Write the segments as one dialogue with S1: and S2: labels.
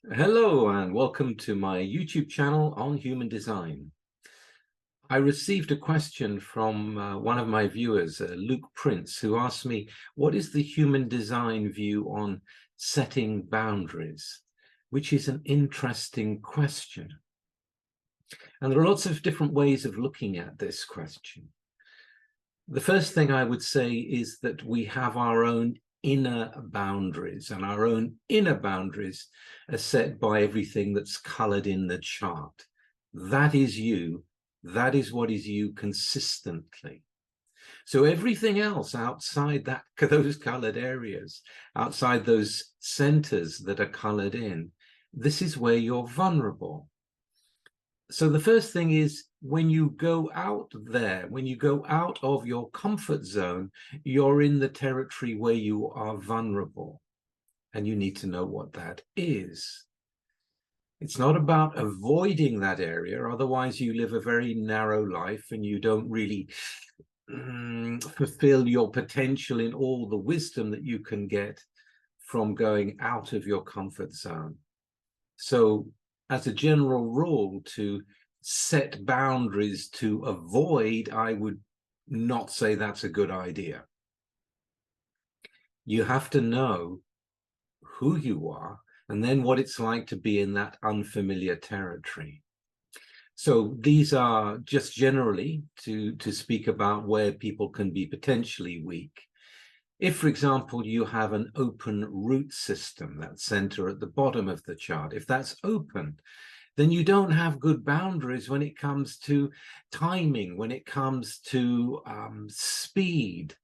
S1: Hello and welcome to my YouTube channel on human design. I received a question from one of my viewers, Luke Prince, who asked me, what is the human design view on setting boundaries? Which is an interesting question. And there are lots of different ways of looking at this question. The first thing I would say is that we have our own inner boundaries, and our own inner boundaries are set by everything that's colored in the chart. That is you. That is what is you consistently. So everything else outside that, those colored areas, outside those centers that are colored in, this is where you're vulnerable. So the first thing is, when you go out there, when you go out of your comfort zone, you're in the territory where you are vulnerable, and you need to know what that is. It's not about avoiding that area, otherwise you live a very narrow life and you don't really fulfill your potential in all the wisdom that you can get from going out of your comfort zone. So as a general rule, to set boundaries to avoid, I would not say that's a good idea. You have to know who you are and then what it's like to be in that unfamiliar territory. So these are just generally to speak about where people can be potentially weak. If, for example, you have an open root system, that center at the bottom of the chart, if that's open, then you don't have good boundaries when it comes to timing, when it comes to speed.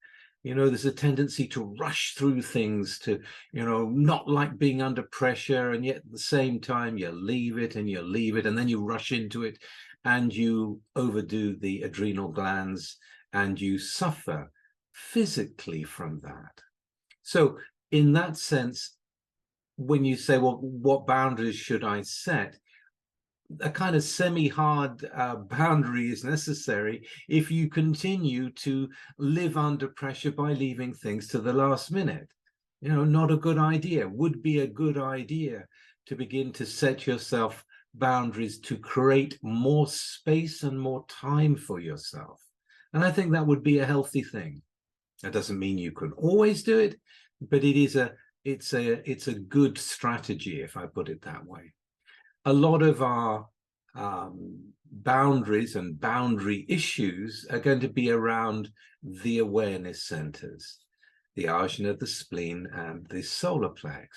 S1: You know, there's a tendency to rush through things, to, not like being under pressure, and yet at the same time you leave it and you leave it, and then you rush into it and you overdo the adrenal glands and you suffer physically from that. So in that sense, when you say, well, what boundaries should I set? A kind of semi-hard boundary is necessary if you continue to live under pressure by leaving things to the last minute. Not a good idea. Would be a good idea to begin to set yourself boundaries to create more space and more time for yourself. And I think that would be a healthy thing. That doesn't mean you can always do it, but it's a good strategy, if I put it that way. A lot of our boundaries and boundary issues are going to be around the awareness centers, the Ajna, the spleen, and the solar plex.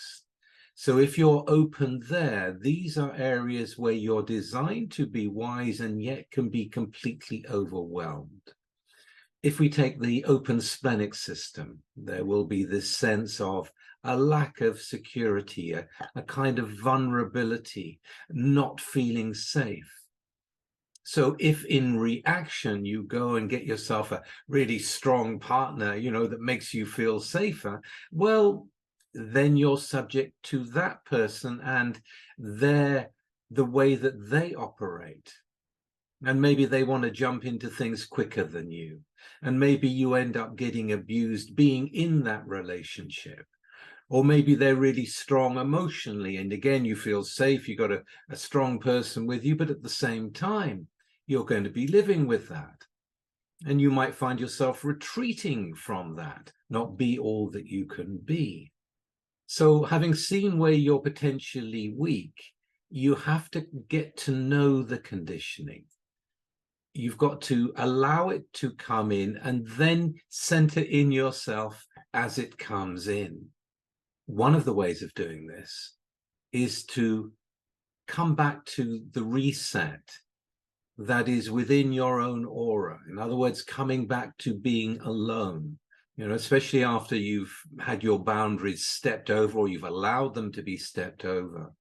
S1: So if you're open there, these are areas where you're designed to be wise and yet can be completely overwhelmed. If we take the open splenic system, there will be this sense of a lack of security, a kind of vulnerability, not feeling safe. So if in reaction you go and get yourself a really strong partner, that makes you feel safer, well, then you're subject to that person and the way that they operate. And maybe they want to jump into things quicker than you. And maybe you end up getting abused being in that relationship. Or maybe they're really strong emotionally. And again, you feel safe. You've got a strong person with you, but at the same time, you're going to be living with that. And you might find yourself retreating from that, not be all that you can be. So having seen where you're potentially weak, you have to get to know the conditioning. You've got to allow it to come in and then center in yourself as it comes in. One of the ways of doing this is to come back to the reset that is within your own aura. In other words, coming back to being alone, especially after you've had your boundaries stepped over or you've allowed them to be stepped over.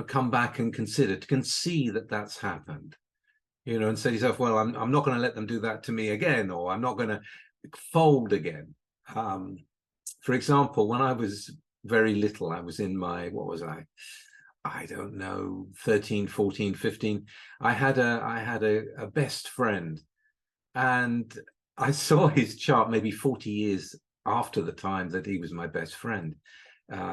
S1: Come back and consider, to can see that that's happened. And say to yourself, well, I'm not going to let them do that to me again, or I'm not going to fold again. For example, when I was very little, I was in my, what was I don't know, 13, 14, 15. I had a best friend, and I saw his chart maybe 40 years after the time that he was my best friend.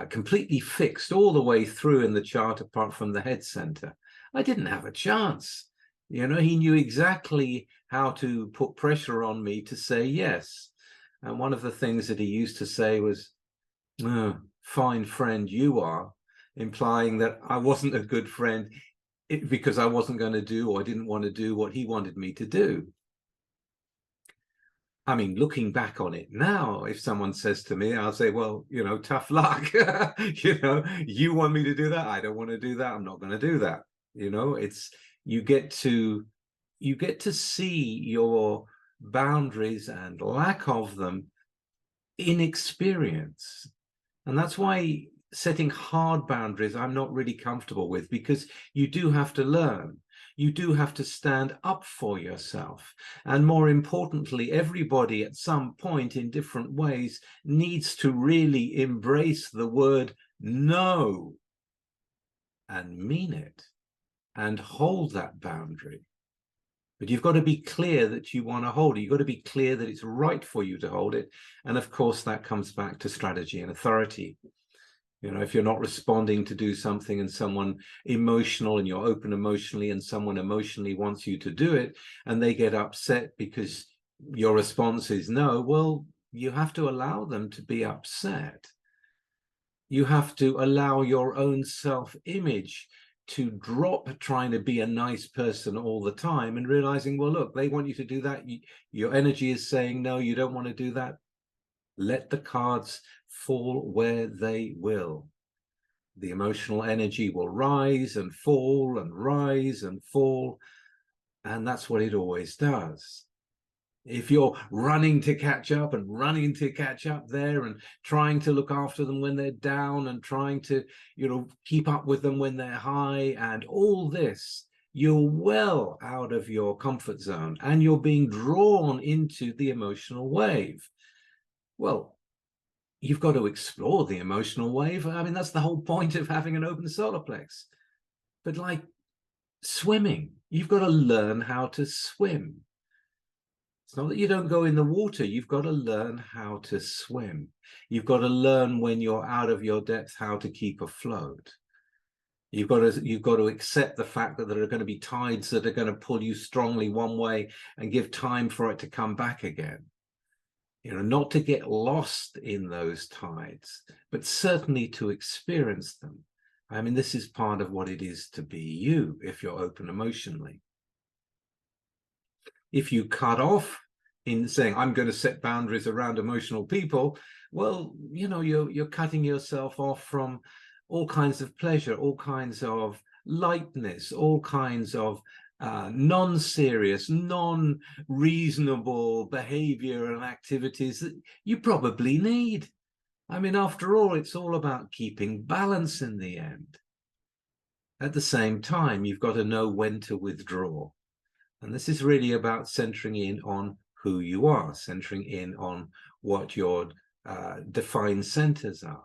S1: completely fixed all the way through in the chart, apart from the head center. I didn't have a chance. You know, he knew exactly how to put pressure on me to say yes. And one of the things that he used to say was, oh, fine friend you are, implying that I wasn't a good friend because I wasn't going to do, or I didn't want to do what he wanted me to do. I mean, looking back on it now, if someone says to me, I'll say, well, you know, tough luck. You know, you want me to do that? I don't want to do that. I'm not going to do that. You know, it's, you get to see your boundaries and lack of them in experience. And that's why setting hard boundaries I'm not really comfortable with, because you do have to learn. You do have to stand up for yourself. And more importantly, everybody at some point in different ways needs to really embrace the word no and mean it and hold that boundary. But you've got to be clear that you want to hold it. You've got to be clear that it's right for you to hold it. And of course, that comes back to strategy and authority. You know, if you're not responding to do something and someone emotional, and you're open emotionally, and someone emotionally wants you to do it, and they get upset because your response is no, well, you have to allow them to be upset. You have to allow your own self-image to drop trying to be a nice person all the time and realizing, well, look, they want you to do that. Your energy is saying, no, you don't want to do that. Let the cards fall where they will. The emotional energy will rise and fall and rise and fall. And that's what it always does. If you're running to catch up and running to catch up there and trying to look after them when they're down and trying to, you know, keep up with them when they're high and all this, you're well out of your comfort zone and you're being drawn into the emotional wave. Well, you've got to explore the emotional wave. I mean, that's the whole point of having an open solar plex. But like swimming, you've got to learn how to swim. It's not that you don't go in the water. You've got to learn how to swim. You've got to learn when you're out of your depth how to keep afloat. You've got to accept the fact that there are going to be tides that are going to pull you strongly one way and give time for it to come back again. You know, not to get lost in those tides, but certainly to experience them. I mean, this is part of what it is to be you if you're open emotionally. If you cut off in saying, I'm going to set boundaries around emotional people, well, you know, you're cutting yourself off from all kinds of pleasure, all kinds of lightness, all kinds of non-serious, non-reasonable behavior and activities that you probably need. I mean, after all, it's all about keeping balance in the end. At the same time, you've got to know when to withdraw. And this is really about centering in on who you are, centering in on what your defined centers are.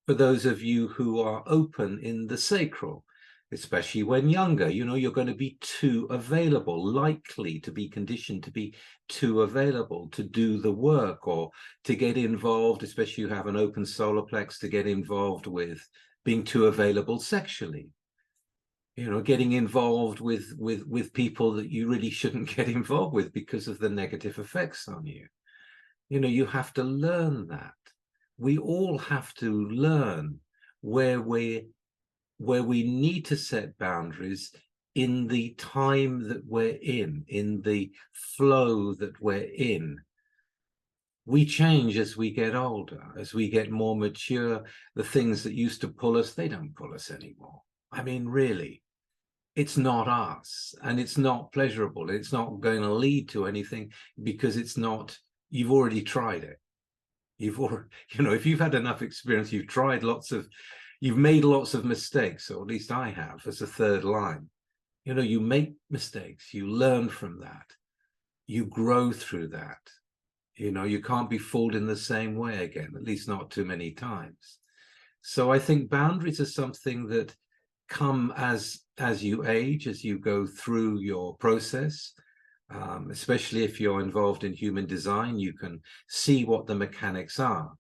S1: For those of you who are open in the sacral, especially when younger, you know, you're going to be too available, likely to be conditioned to be too available to do the work or to get involved, especially you have an open solar plex, to get involved with being too available sexually. You know, getting involved with people that you really shouldn't get involved with because of the negative effects on you. You know, you have to learn that. We all have to learn where we need to set boundaries in the time that we're in the flow that we're in. We change as we get older, as we get more mature. The things that used to pull us, they don't pull us anymore. I mean, really, it's not us, and it's not pleasurable. It's not going to lead to anything because it's not, you've already tried it. You've already, you know, if you've had enough experience, you've tried you've made lots of mistakes, or at least I have as a third line. You know, you make mistakes, you learn from that, you grow through that. You know, you can't be fooled in the same way again, at least not too many times. So I think boundaries are something that come as you age, as you go through your process. Especially if you're involved in human design, you can see what the mechanics are.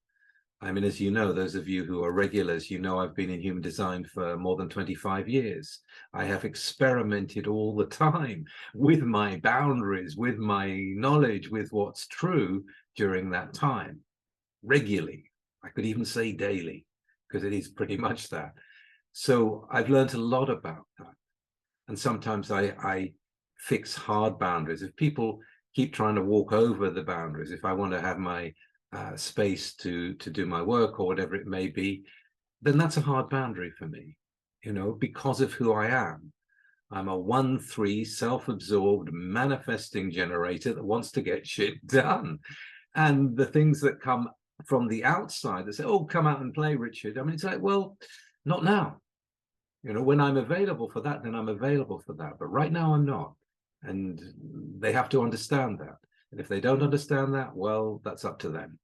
S1: I mean, as you know, those of you who are regulars, you know I've been in human design for more than 25 years. I have experimented all the time with my boundaries, with my knowledge, with what's true during that time, regularly. I could even say daily, because it is pretty much that. So I've learned a lot about that. And sometimes I fix hard boundaries. If people keep trying to walk over the boundaries, if I want to have my space to do my work or whatever it may be, then that's a hard boundary for me, you know, because of who I am. I'm a 1-3 self-absorbed manifesting generator that wants to get shit done. And the things that come from the outside that say, oh, come out and play, Richard. I mean, it's like, well, not now. You know, when I'm available for that, then I'm available for that. But right now I'm not. And they have to understand that. And if they don't understand that, well, that's up to them.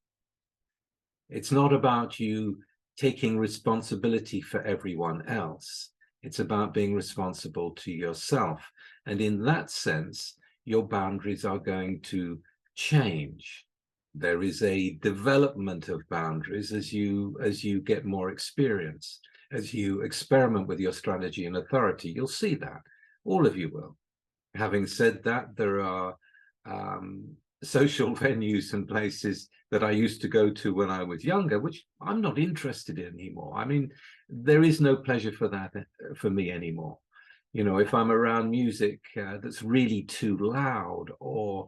S1: It's not about you taking responsibility for everyone else. It's about being responsible to yourself. And in that sense, your boundaries are going to change. There is a development of boundaries as you get more experience, as you experiment with your strategy and authority. You'll see that. All of you will. Having said that, there are social venues and places that I used to go to when I was younger, which I'm not interested in anymore. I mean, there is no pleasure for that for me anymore. You know, if I'm around music that's really too loud, or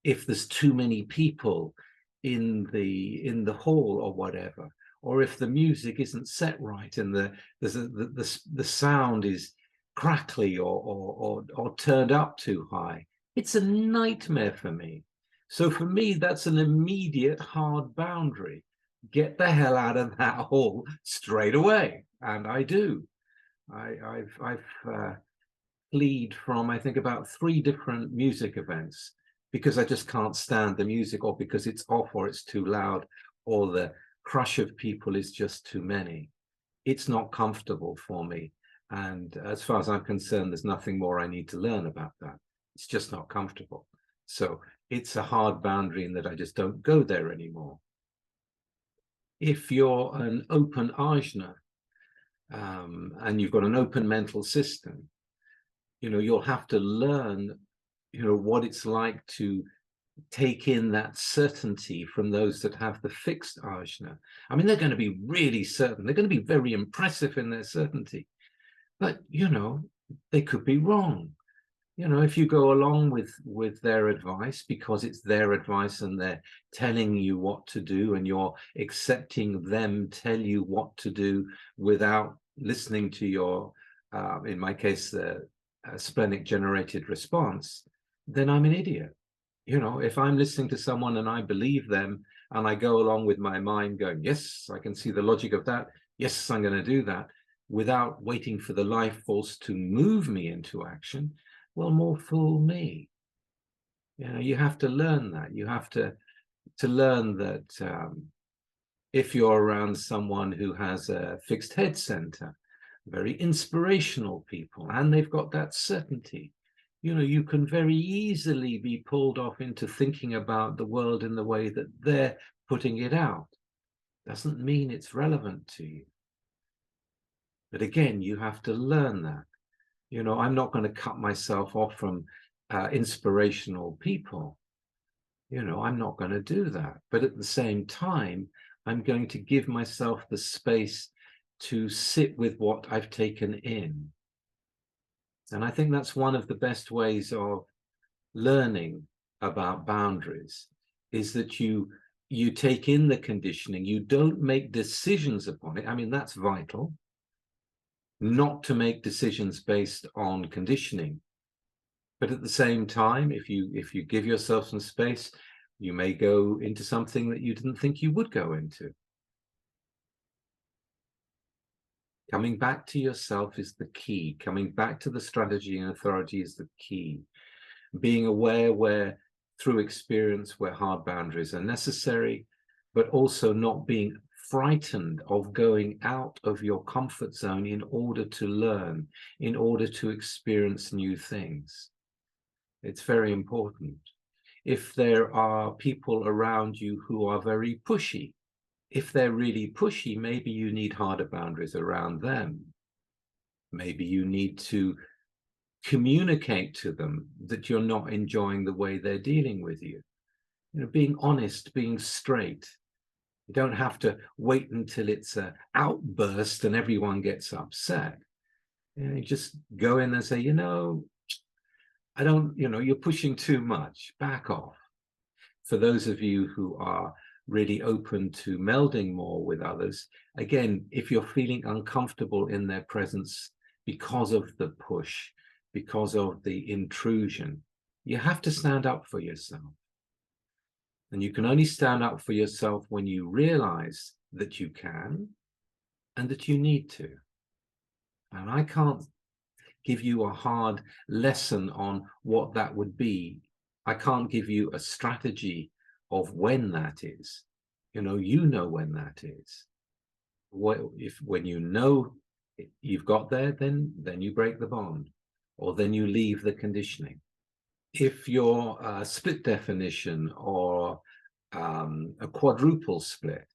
S1: if there's too many people in the hall or whatever, or if the music isn't set right and the sound is crackly or turned up too high, it's a nightmare for me. So for me, that's an immediate hard boundary. Get the hell out of that hall straight away. And I do. I've fled from, I think, about 3 different music events because I just can't stand the music, or because it's off, or it's too loud, or the crush of people is just too many. It's not comfortable for me. And as far as I'm concerned, there's nothing more I need to learn about that. It's just not comfortable. So it's a hard boundary in that I just don't go there anymore. If you're an open Ajna, and you've got an open mental system, you know, you'll have to learn, you know, what it's like to take in that certainty from those that have the fixed Ajna. I mean, they're going to be really certain. They're going to be very impressive in their certainty. But, you know, they could be wrong. You know, if you go along with their advice because it's their advice and they're telling you what to do, and you're accepting them tell you what to do without listening to your, in my case, the splenic generated response, then I'm an idiot. You know, if I'm listening to someone and I believe them and I go along with my mind going, yes, I can see the logic of that. Yes, I'm going to do that, without waiting for the life force to move me into action, well, more fool me. You know, you have to learn that. You have to learn that if you're around someone who has a fixed head center, very inspirational people, and they've got that certainty, you know, you can very easily be pulled off into thinking about the world in the way that they're putting it out. Doesn't mean it's relevant to you. But again, you have to learn that. You know, I'm not going to cut myself off from inspirational people. You know, I'm not going to do that. But at the same time, I'm going to give myself the space to sit with what I've taken in. And I think that's one of the best ways of learning about boundaries, is that you take in the conditioning. You don't make decisions upon it. I mean, that's vital. Not to make decisions based on conditioning. But at the same time, if you give yourself some space, you may go into something that you didn't think you would go into. Coming back to yourself is the key. Coming back to the strategy and authority is the key. Being aware where, through experience, where hard boundaries are necessary, but also not being frightened of going out of your comfort zone in order to learn, in order to experience new things. It's very important. If there are people around you who are very pushy, If they're really pushy, maybe you need harder boundaries around them. Maybe you need to communicate to them that you're not enjoying the way they're dealing with you. You know, being honest, being straight. You don't have to wait until it's an outburst and everyone gets upset. You know, you just go in and say, you know, I don't, you know, you're pushing too much, back off. For those of you who are really open to melding more with others, again, if you're feeling uncomfortable in their presence because of the push, because of the intrusion, you have to stand up for yourself. And you can only stand up for yourself when you realize that you can and that you need to. And I can't give you a hard lesson on what that would be. I can't give you a strategy of when that is. You know when that is. When you know you've got there, then you break the bond, or then you leave the conditioning. If you're a split definition or a quadruple split,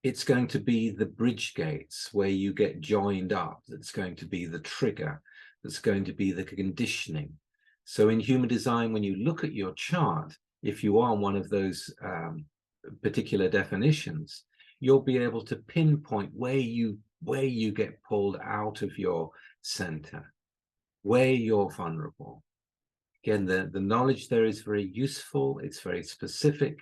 S1: it's going to be the bridge gates where you get joined up. That's going to be the trigger. That's going to be the conditioning. So in human design, when you look at your chart, if you are one of those particular definitions, you'll be able to pinpoint where you get pulled out of your center, where you're vulnerable. Again, the knowledge there is very useful. It's very specific,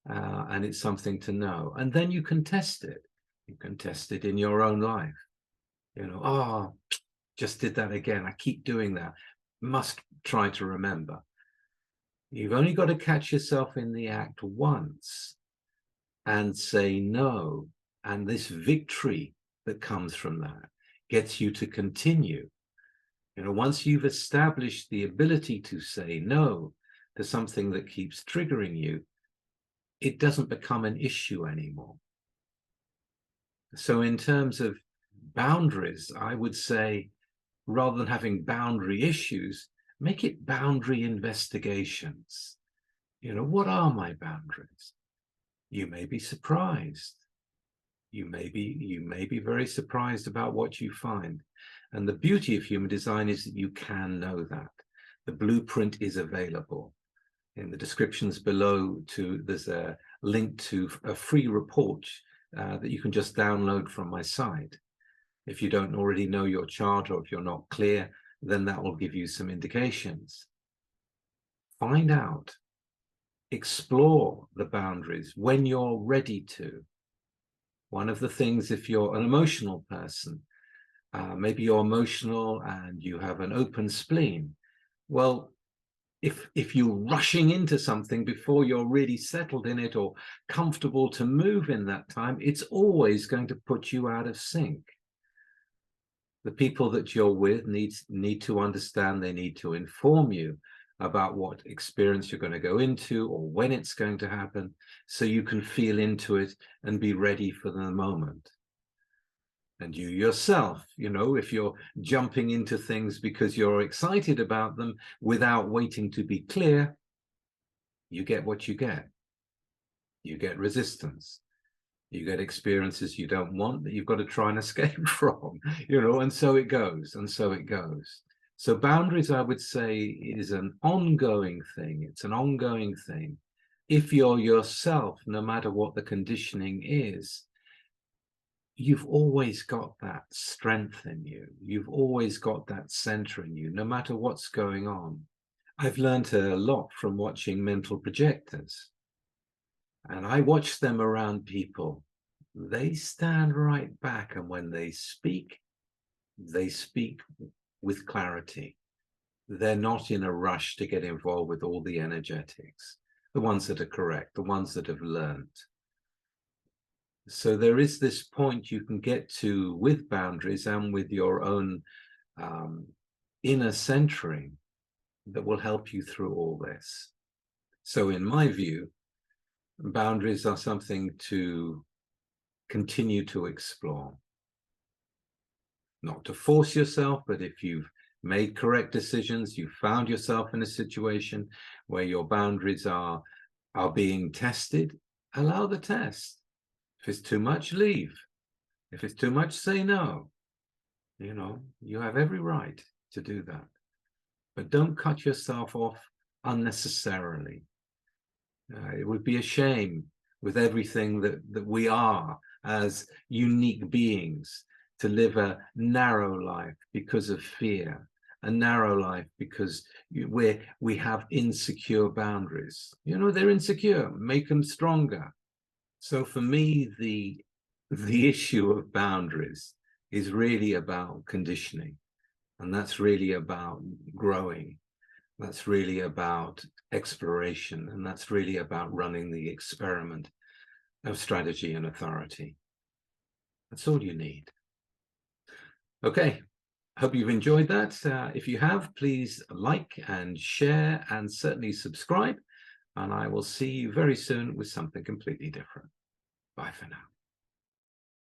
S1: and it's something to know. And then you can test it. You can test it in your own life. You know, oh, just did that again. I keep doing that. Must try to remember. You've only got to catch yourself in the act once and say no. And this victory that comes from that gets you to continue. You know, once you've established the ability to say no to something that keeps triggering you, it doesn't become an issue anymore. So in terms of boundaries, I would say, rather than having boundary issues, make it boundary investigations. You know, what are my boundaries? You may be surprised. You may be very surprised about what you find. And the beauty of human design is that you can know that. The blueprint is available. In the descriptions below, there's a link to a free report that you can just download from my site. If you don't already know your chart, or if you're not clear, then that will give you some indications. Find out, explore the boundaries when you're ready to. One of the things, if you're an emotional person, maybe you're emotional and you have an open spleen. Well, if you're rushing into something before you're really settled in it or comfortable to move in that time, it's always going to put you out of sync. The people that you're with need to understand, they need to inform you about what experience you're going to go into or when it's going to happen, so you can feel into it and be ready for the moment. And you yourself, you know, if you're jumping into things because you're excited about them without waiting to be clear, you get what you get. You get resistance. You get experiences you don't want that you've got to try and escape from, you know, and so it goes, and so it goes. So boundaries, I would say, is an ongoing thing. It's an ongoing thing. If you're yourself, no matter what the conditioning is, you've always got that strength in you. You've always got that center in you, no matter what's going on. I've learned a lot from watching Mental Projectors. And I watch them around people. They stand right back, and when they speak with clarity. They're not in a rush to get involved with all the energetics, the ones that are correct, the ones that have learned. So there is this point you can get to with boundaries and with your own inner centering that will help you through all this. So in my view, boundaries are something to continue to explore. Not to force yourself, but if you've made correct decisions, you found yourself in a situation where your boundaries are being tested, allow the test. it's too much, leave. If it's too much, say no. You know, you have every right to do that. But don't cut yourself off unnecessarily. It would be a shame with everything that we are as unique beings to live a narrow life because of fear, a narrow life because we have insecure boundaries. You know, they're insecure, make them stronger. So for me, the issue of boundaries is really about conditioning, and that's really about growing. That's really about exploration, and that's really about running the experiment of strategy and authority. That's all you need. Okay, hope you've enjoyed that. If you have, please like and share and certainly subscribe, and I will see you very soon with something completely different. Bye for now.